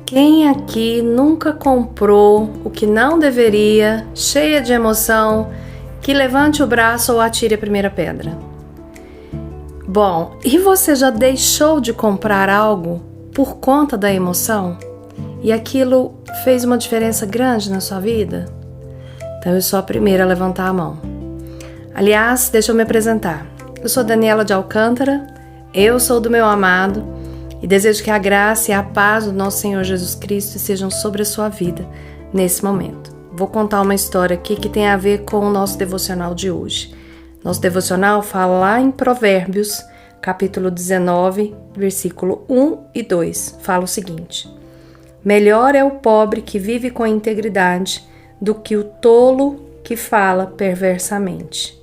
Quem aqui nunca comprou o que não deveria, cheia de emoção, que levante o braço ou atire a primeira pedra? Bom, e você já deixou de comprar algo por conta da emoção? E aquilo fez uma diferença grande na sua vida? Então eu sou a primeira a levantar a mão. Aliás, deixa eu me apresentar. Eu sou Daniela de Alcântara, eu sou do meu amado e desejo que a graça e a paz do nosso Senhor Jesus Cristo estejam sobre a sua vida nesse momento. Vou contar uma história aqui que tem a ver com o nosso devocional de hoje. Nosso devocional fala lá em Provérbios, capítulo 19, versículo 1 e 2. Fala o seguinte: melhor é o pobre que vive com integridade do que o tolo que fala perversamente.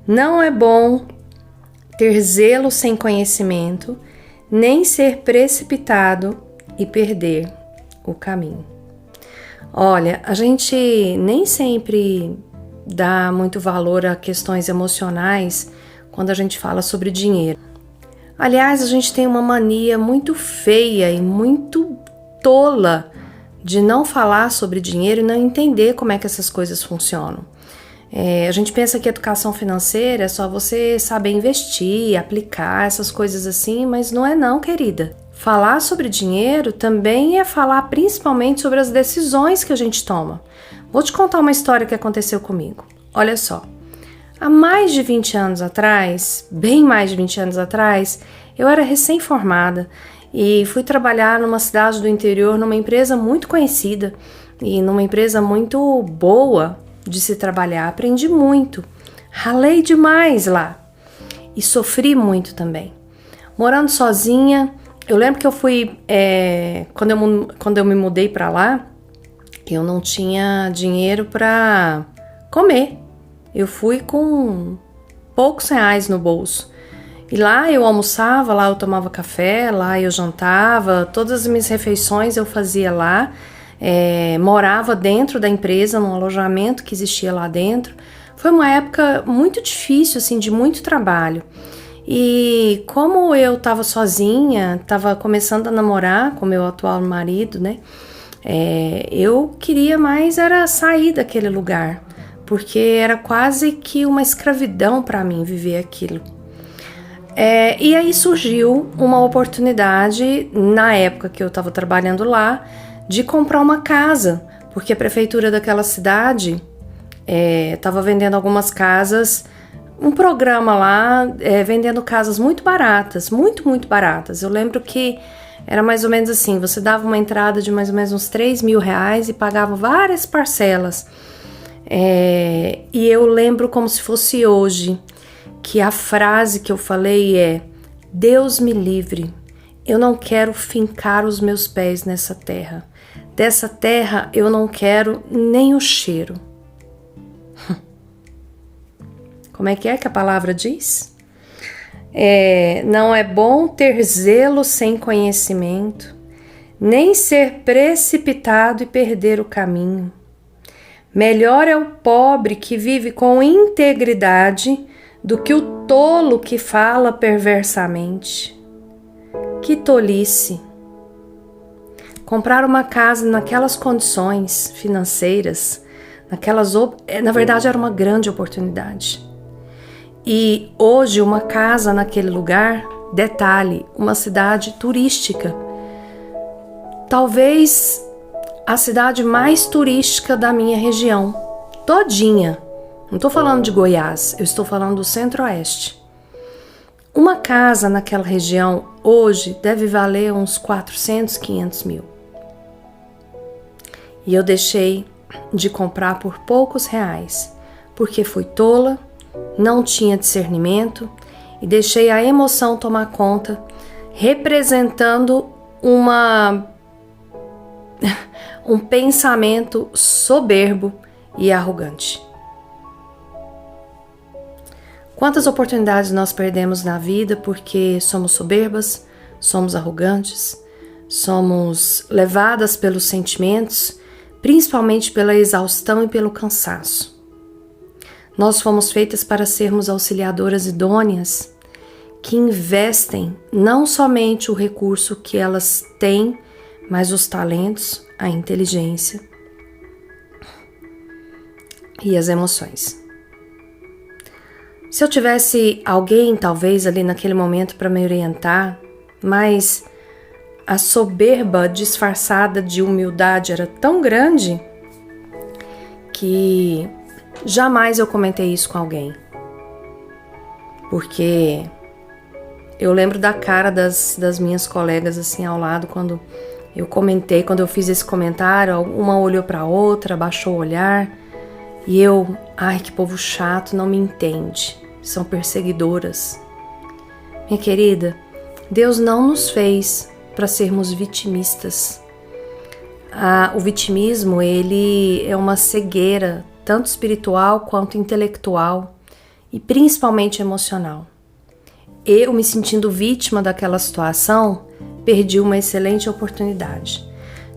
Não é bom ter zelo sem conhecimento, nem ser precipitado e perder o caminho. Olha, a gente nem sempre dá muito valor a questões emocionais quando a gente fala sobre dinheiro. Aliás, a gente tem uma mania muito feia e muito tola de não falar sobre dinheiro e não entender como é que essas coisas funcionam. A gente pensa que educação financeira é só você saber investir, aplicar, essas coisas assim, mas não é não, querida. Falar sobre dinheiro também é falar principalmente sobre as decisões que a gente toma. Vou te contar uma história que aconteceu comigo. Olha só, há mais de 20 anos atrás, bem mais de 20 anos atrás, eu era recém-formada e fui trabalhar numa cidade do interior, numa empresa muito conhecida e numa empresa muito boa de se trabalhar. Aprendi muito, ralei demais lá e sofri muito também. Morando sozinha, eu lembro que eu fui, quando eu me mudei para lá, eu não tinha dinheiro para comer. Eu fui com poucos reais no bolso. E lá eu almoçava, lá eu tomava café, lá eu jantava, todas as minhas refeições eu fazia lá. Morava dentro da empresa, num alojamento que existia lá dentro. Foi uma época muito difícil, assim, de muito trabalho. E como eu estava sozinha, estava começando a namorar com meu atual marido, né? Eu queria mais era sair daquele lugar, porque era quase que uma escravidão para mim viver aquilo. E aí surgiu uma oportunidade, na época que eu estava trabalhando lá, de comprar uma casa, porque a prefeitura daquela cidade estava vendendo algumas casas, um programa lá vendendo casas muito baratas, muito, muito baratas. Eu lembro que era mais ou menos assim, você dava uma entrada de mais ou menos uns 3 mil reais e pagava várias parcelas. E eu lembro como se fosse hoje, que a frase que eu falei é: Deus me livre, eu não quero fincar os meus pés nessa terra. Dessa terra eu não quero nem o cheiro. Como é que a palavra diz? Não é bom ter zelo sem conhecimento, nem ser precipitado e perder o caminho. Melhor é o pobre que vive com integridade do que o tolo que fala perversamente. Que tolice! Comprar uma casa naquelas condições financeiras, na verdade era uma grande oportunidade. E hoje uma casa naquele lugar, detalhe, uma cidade turística, talvez a cidade mais turística da minha região, todinha. Não estou falando de Goiás, eu estou falando do Centro-Oeste. Uma casa naquela região hoje deve valer uns 400, 500 mil. E eu deixei de comprar por poucos reais, porque fui tola, não tinha discernimento e deixei a emoção tomar conta, representando um pensamento soberbo e arrogante. Quantas oportunidades nós perdemos na vida porque somos soberbas, somos arrogantes, somos levadas pelos sentimentos, principalmente pela exaustão e pelo cansaço. Nós fomos feitas para sermos auxiliadoras idôneas que investem não somente o recurso que elas têm, mas os talentos, a inteligência e as emoções. Se eu tivesse alguém, talvez, ali naquele momento para me orientar, mas a soberba disfarçada de humildade era tão grande que jamais eu comentei isso com alguém. Porque eu lembro da cara das minhas colegas assim ao lado quando eu comentei, quando eu fiz esse comentário, uma olhou para a outra, baixou o olhar e eu, ai, que povo chato, não me entende, são perseguidoras. Minha querida, Deus não nos fez para sermos vitimistas. O vitimismo, ele é uma cegueira, tanto espiritual quanto intelectual e principalmente emocional. Eu, me sentindo vítima daquela situação, perdi uma excelente oportunidade.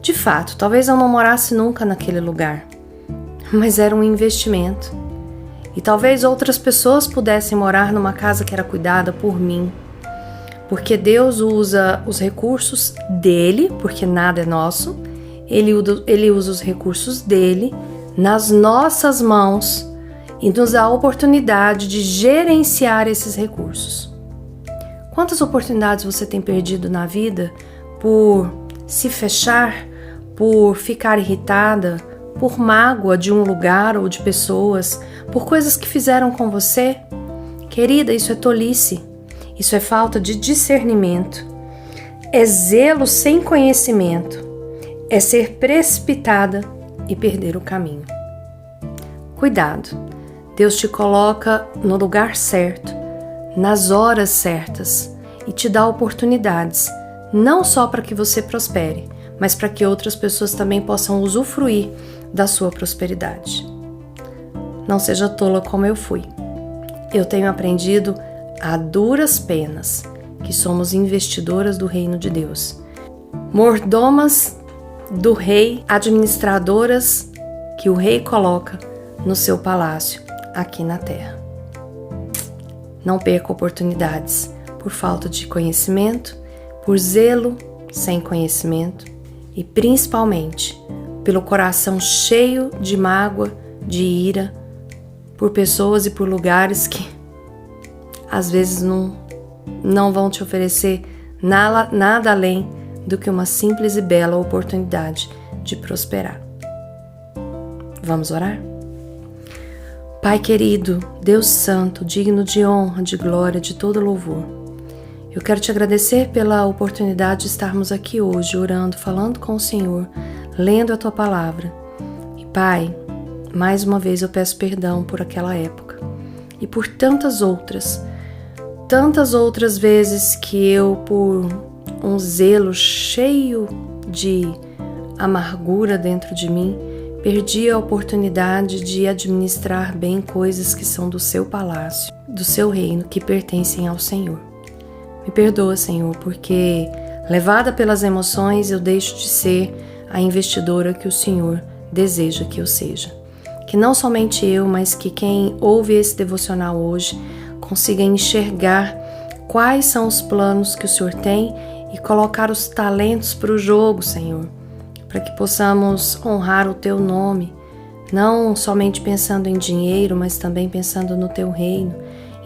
De fato, talvez eu não morasse nunca naquele lugar, mas era um investimento. E talvez outras pessoas pudessem morar numa casa que era cuidada por mim, porque Deus usa os recursos dele, porque nada é nosso, ele usa os recursos dele nas nossas mãos e nos dá a oportunidade de gerenciar esses recursos. Quantas oportunidades você tem perdido na vida por se fechar, por ficar irritada, por mágoa de um lugar ou de pessoas, por coisas que fizeram com você? Querida, isso é tolice, isso é falta de discernimento, é zelo sem conhecimento, é ser precipitada e perder o caminho. Cuidado, Deus te coloca no lugar certo, nas horas certas e te dá oportunidades, não só para que você prospere, mas para que outras pessoas também possam usufruir da sua prosperidade. Não seja tola como eu fui. Eu tenho aprendido a duras penas que somos investidoras do reino de Deus, mordomas do rei, administradoras que o rei coloca no seu palácio aqui na terra. Não perca oportunidades por falta de conhecimento, por zelo sem conhecimento e principalmente pelo coração cheio de mágoa, de ira, por pessoas e por lugares que às vezes não vão te oferecer nada além do que uma simples e bela oportunidade de prosperar. Vamos orar? Pai querido, Deus santo, digno de honra, de glória, de todo louvor, eu quero te agradecer pela oportunidade de estarmos aqui hoje orando, falando com o Senhor, lendo a Tua Palavra. E Pai, mais uma vez eu peço perdão por aquela época e por tantas outras vezes que eu, por um zelo cheio de amargura dentro de mim, perdi a oportunidade de administrar bem coisas que são do seu palácio, do seu reino, que pertencem ao Senhor. Me perdoa, Senhor, porque, levada pelas emoções, eu deixo de ser a investidora que o Senhor deseja que eu seja. Que não somente eu, mas que quem ouve esse devocional hoje consiga enxergar quais são os planos que o Senhor tem e colocar os talentos para o jogo, Senhor, para que possamos honrar o Teu nome, não somente pensando em dinheiro, mas também pensando no Teu reino,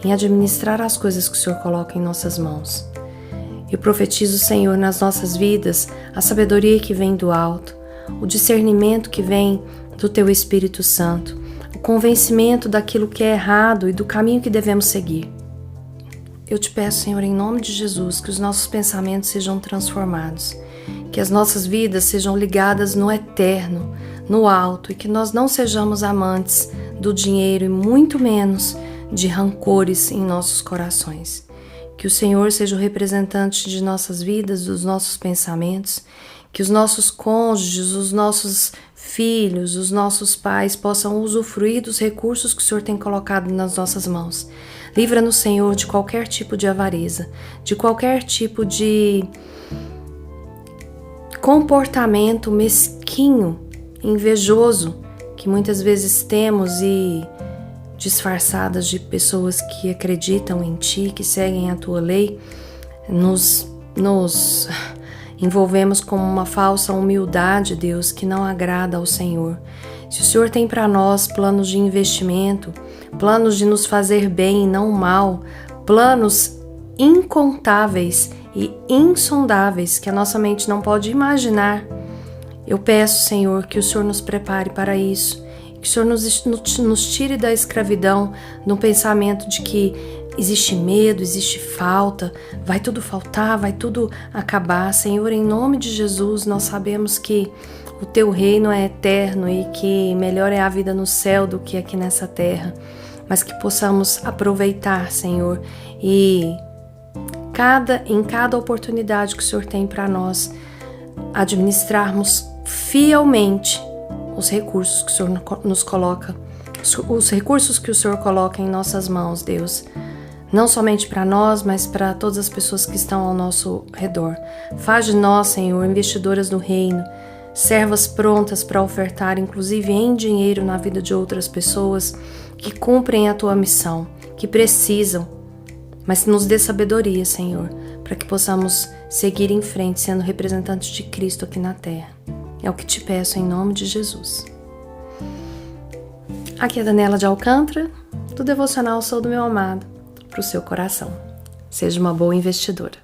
em administrar as coisas que o Senhor coloca em nossas mãos. Eu profetizo, Senhor, nas nossas vidas, a sabedoria que vem do alto, o discernimento que vem do Teu Espírito Santo, o convencimento daquilo que é errado e do caminho que devemos seguir. Eu te peço, Senhor, em nome de Jesus, que os nossos pensamentos sejam transformados, que as nossas vidas sejam ligadas no eterno, no alto, e que nós não sejamos amantes do dinheiro e muito menos de rancores em nossos corações. Que o Senhor seja o representante de nossas vidas, dos nossos pensamentos, que os nossos cônjuges, os nossos filhos, os nossos pais possam usufruir dos recursos que o Senhor tem colocado nas nossas mãos. Livra-nos, Senhor, de qualquer tipo de avareza, de qualquer tipo de comportamento mesquinho, invejoso, que muitas vezes temos e disfarçadas de pessoas que acreditam em Ti, que seguem a Tua lei, nos envolvemos com uma falsa humildade, Deus, que não agrada ao Senhor. Se o Senhor tem para nós planos de investimento, planos de nos fazer bem e não mal, planos incontáveis e insondáveis que a nossa mente não pode imaginar, eu peço, Senhor, que o Senhor nos prepare para isso, que o Senhor nos tire da escravidão, do pensamento de que existe medo, existe falta, vai tudo faltar, vai tudo acabar. Senhor, em nome de Jesus, nós sabemos que o Teu reino é eterno e que melhor é a vida no céu do que aqui nessa terra, mas que possamos aproveitar, Senhor, e em cada oportunidade que o Senhor tem para nós, administrarmos fielmente os recursos que o Senhor nos coloca, os recursos que o Senhor coloca em nossas mãos, Deus, não somente para nós, mas para todas as pessoas que estão ao nosso redor. Faz de nós, Senhor, investidoras do reino, servas prontas para ofertar, inclusive em dinheiro, na vida de outras pessoas que cumprem a Tua missão, que precisam, mas nos dê sabedoria, Senhor, para que possamos seguir em frente sendo representantes de Cristo aqui na terra. É o que te peço em nome de Jesus. Aqui é Daniela de Alcântara, do Devocional Sou do Meu Amado, para o seu coração. Seja uma boa investidora.